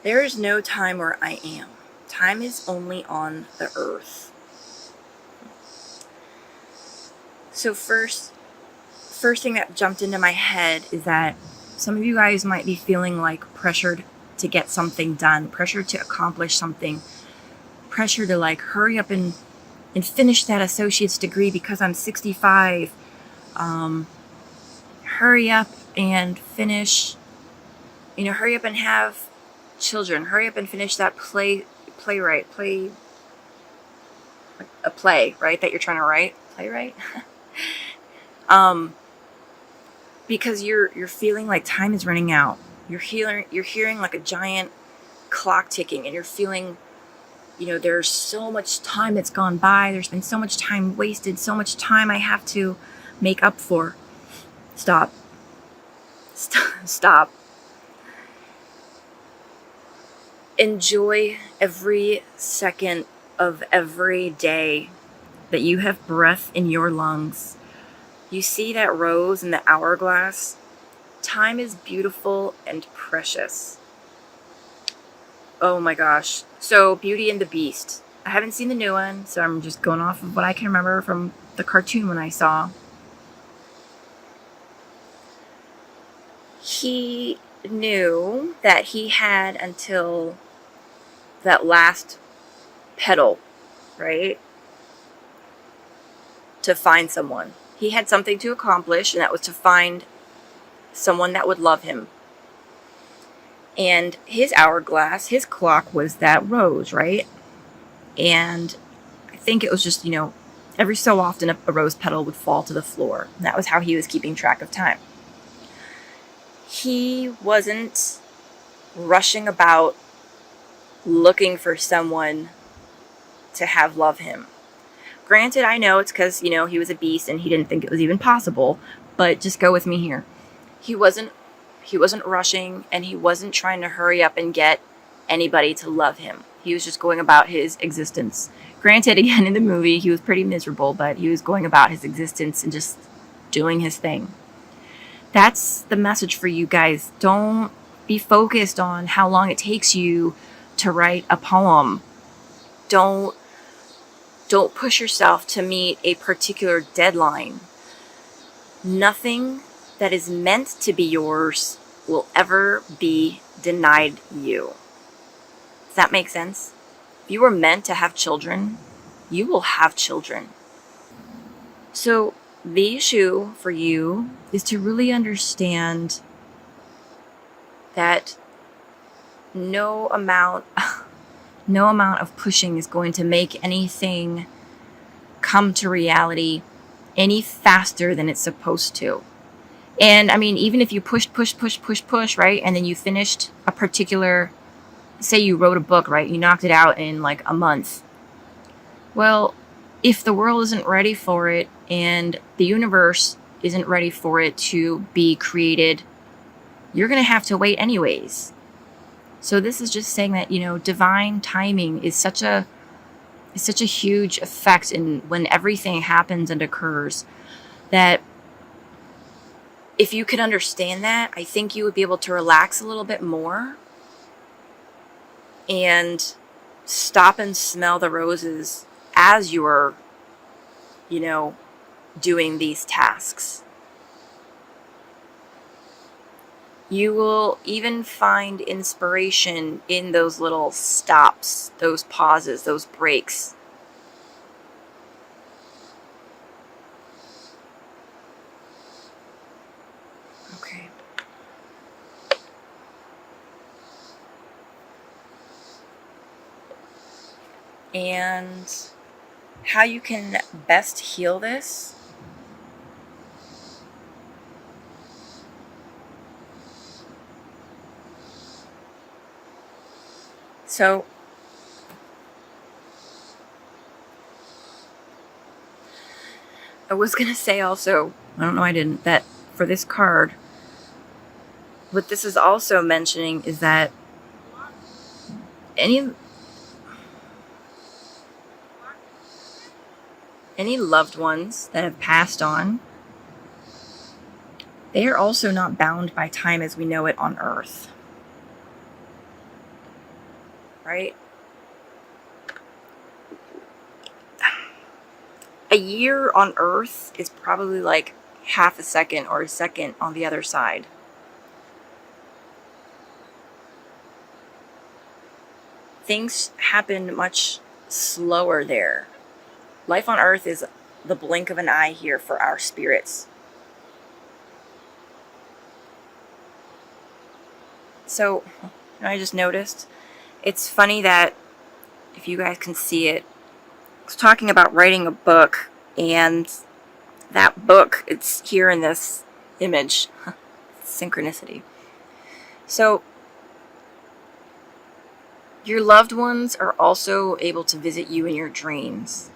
There is no time where I am. Time is only on the earth. So first thing that jumped into my head is that some of you guys might be feeling like pressured to get something done, pressured to accomplish something, pressure to like hurry up and finish that associate's degree because I'm 65. Hurry up and finish, hurry up and have children. Hurry up and finish that play, a play, right? That you're trying to write, playwright. Because you're feeling like time is running out. You're hearing like a giant clock ticking, and you're feeling, there's so much time that's gone by. There's been so much time wasted, so much time I have to make up for. Stop. Stop. Enjoy every second of every day that you have breath in your lungs. You see that rose in the hourglass? Time is beautiful and precious. Oh my gosh. So, Beauty and the Beast. I haven't seen the new one, so I'm just going off of what I can remember from the cartoon when I saw. He knew that he had until that last petal, right? To find someone. He had something to accomplish, and that was to find someone that would love him. And his hourglass, his clock was that rose, right? And I think it was just, every so often a rose petal would fall to the floor. And that was how he was keeping track of time. He wasn't rushing about looking for someone to have love him. Granted, I know it's because, he was a beast and he didn't think it was even possible, but just go with me here. He wasn't rushing, and he wasn't trying to hurry up and get anybody to love him. He was just going about his existence. Granted, again, in the movie, he was pretty miserable, but he was going about his existence and just doing his thing. That's the message for you guys. Don't be focused on how long it takes you to write a poem. Don't push yourself to meet a particular deadline. Nothing that is meant to be yours will ever be denied you. Does that make sense? If you were meant to have children, you will have children. So the issue for you is to really understand that no amount of pushing is going to make anything come to reality any faster than it's supposed to. And I mean, even if you push, right? And then you finished a particular, say you wrote a book, right? You knocked it out in like a month. Well, if the world isn't ready for it and the universe isn't ready for it to be created, you're going to have to wait anyways. So this is just saying that, divine timing is such a huge effect in when everything happens and occurs, that if you could understand that, I think you would be able to relax a little bit more and stop and smell the roses as you are, doing these tasks. You will even find inspiration in those little stops, those pauses, those breaks. Okay. And how you can best heal this. So, I was going to say also, I don't know I didn't, that for this card, what this is also mentioning is that any loved ones that have passed on, they are also not bound by time as we know it on Earth. right? A year on Earth is probably like half a second or a second on the other side. Things happen much slower there. Life on Earth is the blink of an eye here for our spirits. So, I just noticed, it's funny that, if you guys can see it, I was talking about writing a book, and that book, it's here in this image. Synchronicity. So, your loved ones are also able to visit you in your dreams.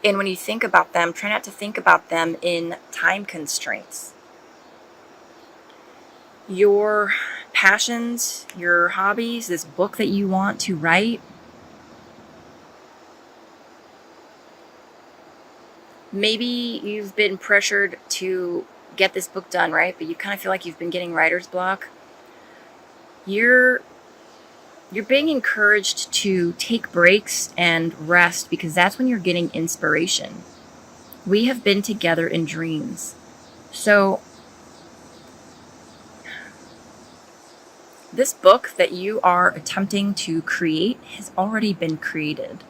And when you think about them, try not to think about them in time constraints. Your passions, your hobbies, this book that you want to write, maybe you've been pressured to get this book done, right? But you kind of feel like you've been getting writer's block. You're being encouraged to take breaks and rest, because that's when you're getting inspiration. We have been together in dreams. So this book that you are attempting to create has already been created.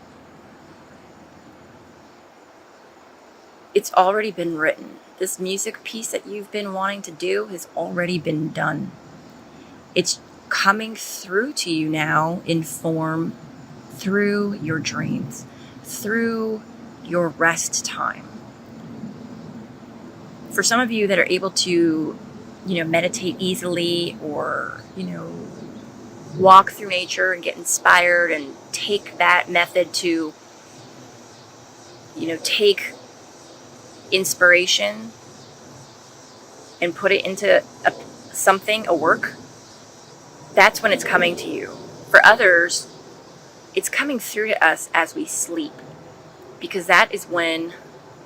It's already been written. This music piece that you've been wanting to do has already been done. It's coming through to you now in form through your dreams, through your rest time. For some of you that are able to, meditate easily, or, walk through nature and get inspired and take that method to, take inspiration and put it into a work, that's when it's coming to you. For others, it's coming through to us as we sleep, because that is when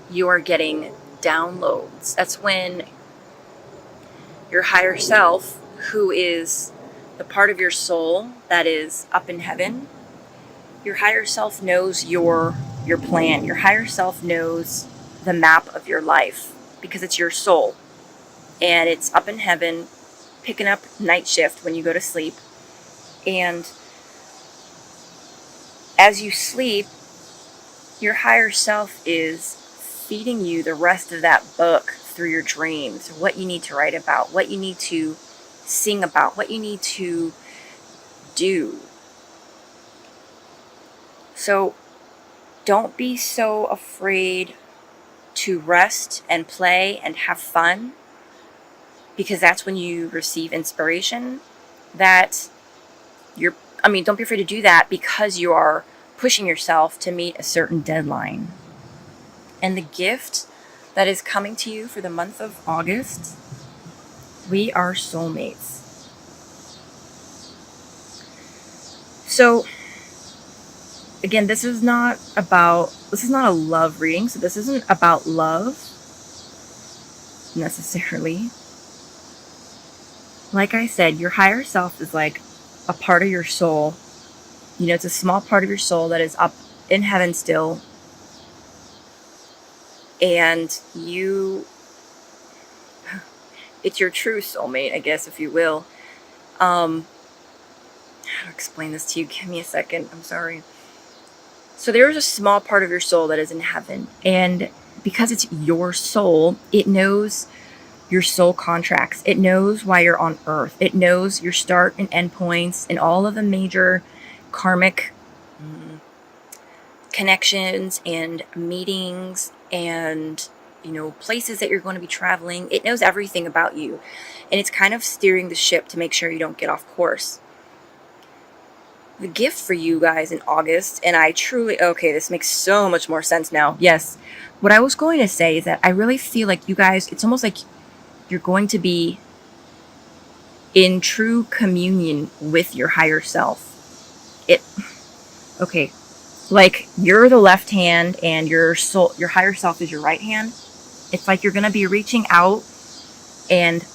you are getting downloads. That's when your higher self, who is the part of your soul that is up in heaven, your higher self knows your plan. Your higher self knows the map of your life, because it's your soul, and it's up in heaven picking up night shift when you go to sleep. And as you sleep, your higher self is feeding you the rest of that book through your dreams, what you need to write about, what you need to sing about, what you need to do. So don't be so afraid to rest and play and have fun, because that's when you receive inspiration. Don't be afraid to do that, because you are pushing yourself to meet a certain deadline. And the gift that is coming to you for the month of August, we are soulmates. So, again, this is not a love reading, so this isn't about love necessarily. Like I said, your higher self is like a part of your soul. It's a small part of your soul that is up in heaven still. And it's your true soulmate, I guess, if you will. How to explain this to you? Give me a second. I'm sorry. So there is a small part of your soul that is in heaven. And because it's your soul, it knows your soul contracts. It knows why you're on earth. It knows your start and end points and all of the major karmic connections and meetings and, places that you're going to be traveling. It knows everything about you. And it's kind of steering the ship to make sure you don't get off course. The gift for you guys in August, and this makes so much more sense now. Yes. What I was going to say is that I really feel like you guys, it's almost like you're going to be in true communion with your higher self. Like you're the left hand and your higher self is your right hand. It's like you're going to be reaching out and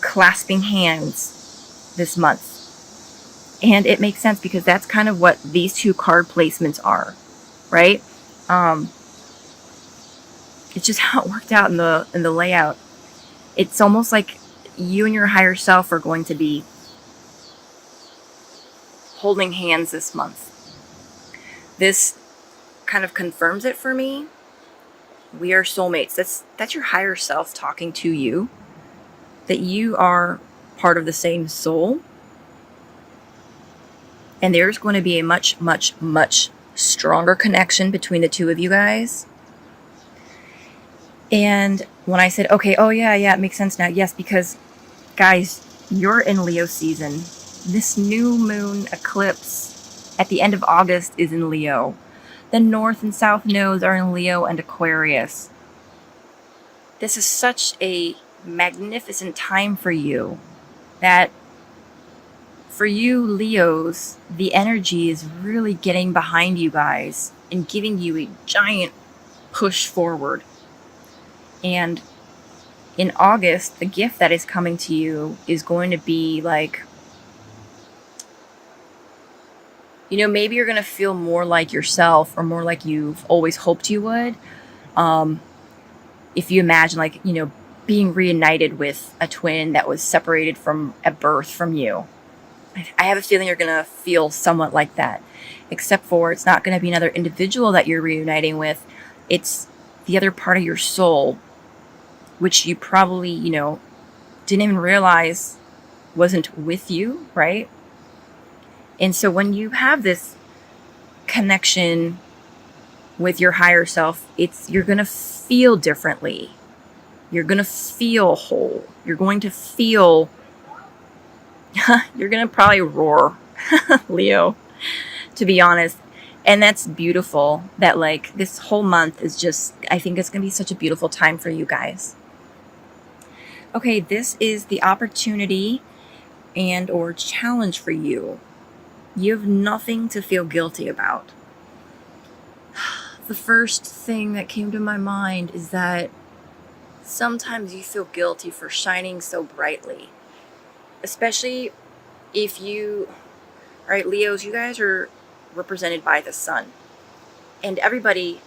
clasping hands this month. And it makes sense because that's kind of what these two card placements are, right? It's just how it worked out in the layout. It's almost like you and your higher self are going to be holding hands this month. This kind of confirms it for me. We are soulmates. That's your higher self talking to you. That you are part of the same soul. And there's going to be a much, much, much stronger connection between the two of you guys. And when I said, okay, oh yeah, it makes sense now. Yes, because guys, you're in Leo season. This new moon eclipse at the end of August is in Leo. The north and south nodes are in Leo and Aquarius. This is such a magnificent time for you that for you Leos, the energy is really getting behind you guys and giving you a giant push forward. And in August, the gift that is coming to you is going to be like, maybe you're going to feel more like yourself or more like you've always hoped you would. If you imagine being reunited with a twin that was separated at birth from you. I have a feeling you're going to feel somewhat like that, except for it's not going to be another individual that you're reuniting with. It's the other part of your soul, which you probably, didn't even realize wasn't with you, right? And so when you have this connection with your higher self, you're going to feel differently. You're going to feel whole. You're going to feel, you're going to probably roar, Leo, to be honest. And that's beautiful that this whole month is just, I think it's going to be such a beautiful time for you guys. Okay, this is the opportunity and or challenge for you. You have nothing to feel guilty about. The first thing that came to my mind is that sometimes you feel guilty for shining so brightly. Especially if alright, Leos, you guys are represented by the sun. And everybody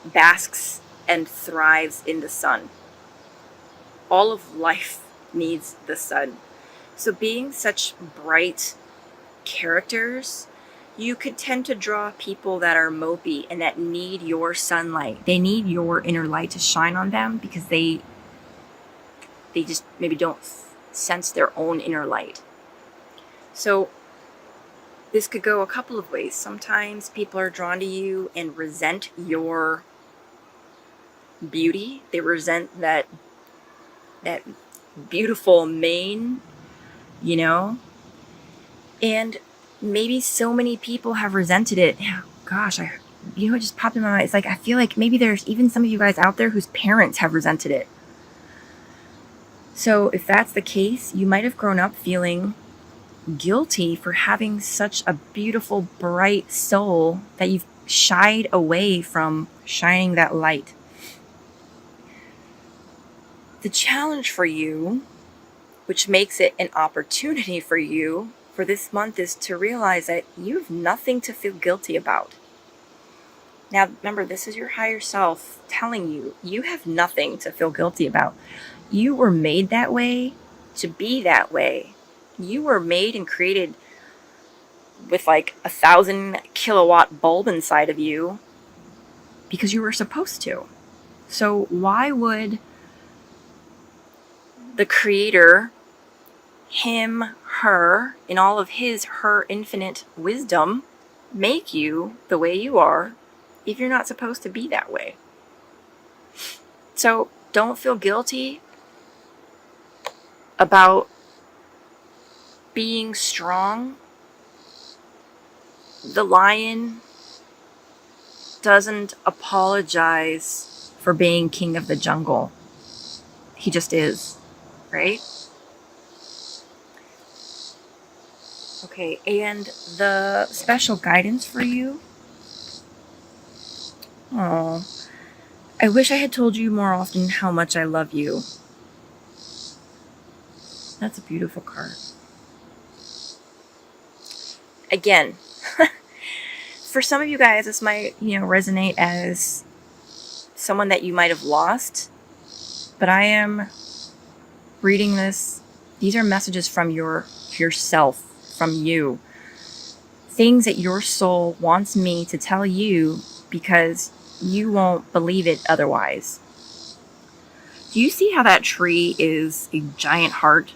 basks and thrives in the sun. All of life needs the sun. So being such bright characters, you could tend to draw people that are mopey and that need your sunlight. They need your inner light to shine on them because they just maybe don't sense their own inner light. So this could go a couple of ways. Sometimes people are drawn to you and resent your beauty. They resent that beautiful mane, and maybe so many people have resented it. Gosh, it just popped in my mind. It's I feel like maybe there's even some of you guys out there whose parents have resented it. So if that's the case, you might have grown up feeling guilty for having such a beautiful, bright soul that you've shied away from shining that light. The challenge for you, which makes it an opportunity for you for this month, is to realize that you have nothing to feel guilty about. Now, remember, this is your higher self telling you, you have nothing to feel guilty about. You were made that way to be that way. You were made and created with 1,000 kilowatt bulb inside of you because you were supposed to. So why would the creator, him, her, in all of her infinite wisdom, make you the way you are if you're not supposed to be that way? So don't feel guilty about being strong. The lion doesn't apologize for being king of the jungle. He just is, right? Okay, and the special guidance for you. Oh, I wish I had told you more often how much I love you. That's a beautiful card. Again, for some of you guys, this might, resonate as someone that you might have lost. But I am reading this. These are messages from yourself, from you. Things that your soul wants me to tell you because you won't believe it otherwise. Do you see how that tree is a giant heart?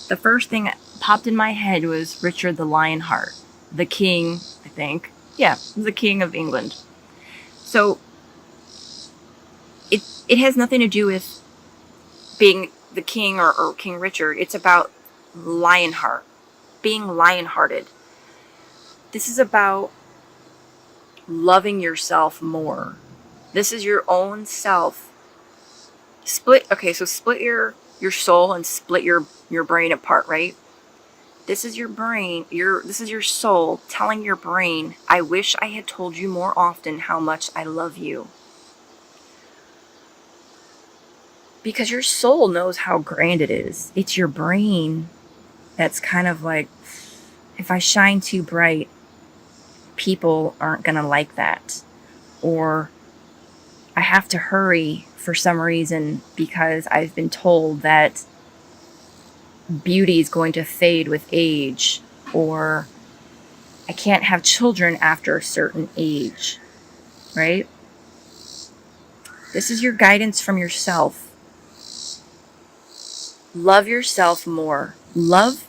The first thing that popped in my head was Richard the Lionheart, the king, I think. Yeah, the king of England. So it has nothing to do with being the king or King Richard. It's about Lionheart, being lion-hearted. This is about loving yourself more. This is your own self. Split your soul and split your brain apart, right? This is your brain, this is your soul telling your brain, I wish I had told you more often how much I love you. Because your soul knows how grand it is. It's your brain that's kind of like, if I shine too bright, people aren't going to like that. Or I have to hurry for some reason because I've been told that beauty is going to fade with age. Or I can't have children after a certain age. Right? This is your guidance from yourself. Love yourself more. Love.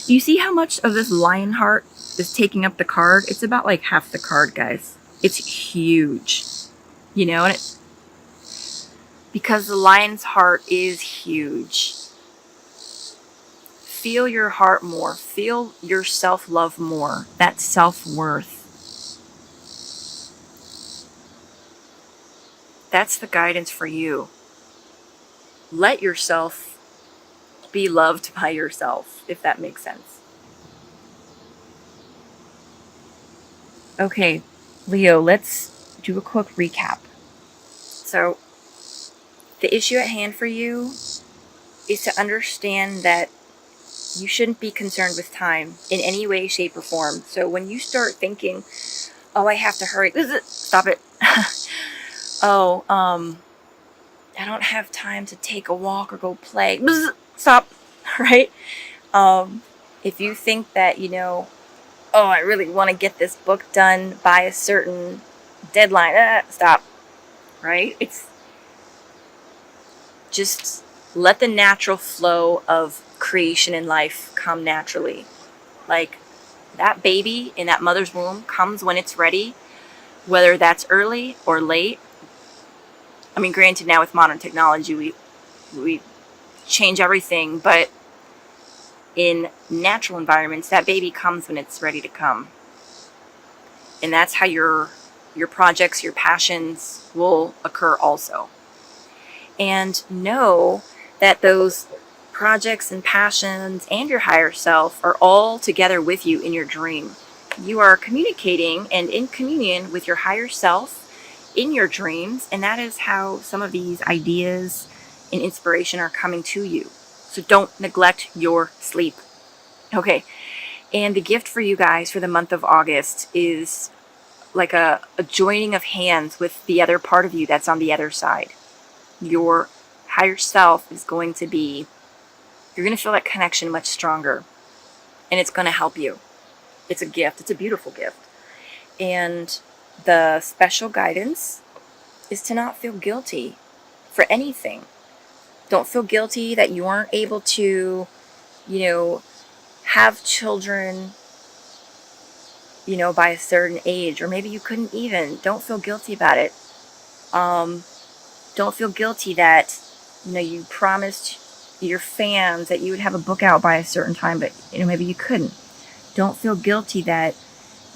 You see how much of this Lionheart is taking up the card? It's about like half the card, guys. It's huge. And because the lion's heart is huge. Feel your heart more. Feel your self-love more. That self-worth. That's the guidance for you. Let yourself be loved by yourself, if that makes sense. Okay, Leo, let's do a quick recap. So, the issue at hand for you is to understand that you shouldn't be concerned with time in any way, shape, or form. So when you start thinking, oh, I have to hurry, stop it. I don't have time to take a walk or go play. Stop, right? If you think that, I really want to get this book done by a certain deadline, stop, right? It's just let the natural flow of creation in life come naturally. Like that baby in that mother's womb comes when it's ready, whether that's early or late. I mean, granted, now with modern technology, we change everything, but in natural environments, that baby comes when it's ready to come. And that's how your projects, your passions will occur also. And know that those projects and passions and your higher self are all together with you in your dream. You are communicating and in communion with your higher self in your dreams, and that is how some of these ideas and inspiration are coming to you. So don't neglect your sleep. Okay, and the gift for you guys for the month of August is like a joining of hands with the other part of you that's on the other side. Your higher self is going to be, you're going to feel that connection much stronger, and it's going to help you. It's a gift. It's a beautiful gift. And the special guidance is to not feel guilty for anything. Don't feel guilty that you aren't able to, have children, by a certain age, or maybe you couldn't even. Don't feel guilty about it. Don't feel guilty that, you promised your fans that you would have a book out by a certain time, but, maybe you couldn't. Don't feel guilty that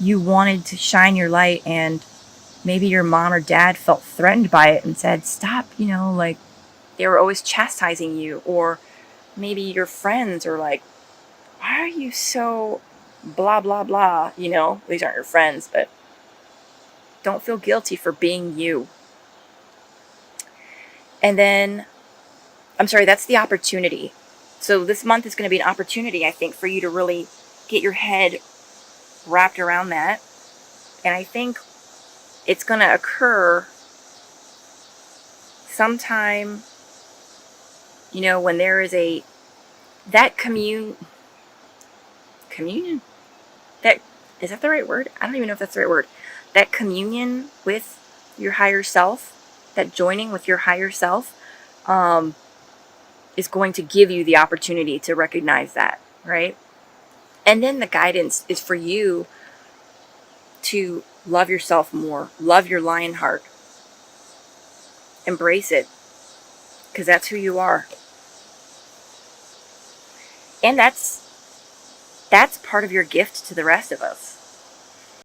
you wanted to shine your light and maybe your mom or dad felt threatened by it and said, stop, like they were always chastising you. Or maybe your friends are like, why are you so blah, blah, blah? These aren't your friends, but don't feel guilty for being you. And then, that's the opportunity. So this month is going to be an opportunity, I think, for you to really get your head wrapped around that. And I think it's going to occur sometime, when there is that communion, that, is that the right word? I don't even know if that's the right word. That communion with your higher self, that joining with your higher self, is going to give you the opportunity to recognize that, right? And then the guidance is for you to love yourself more, love your lion heart, embrace it, because that's who you are. And that's part of your gift to the rest of us.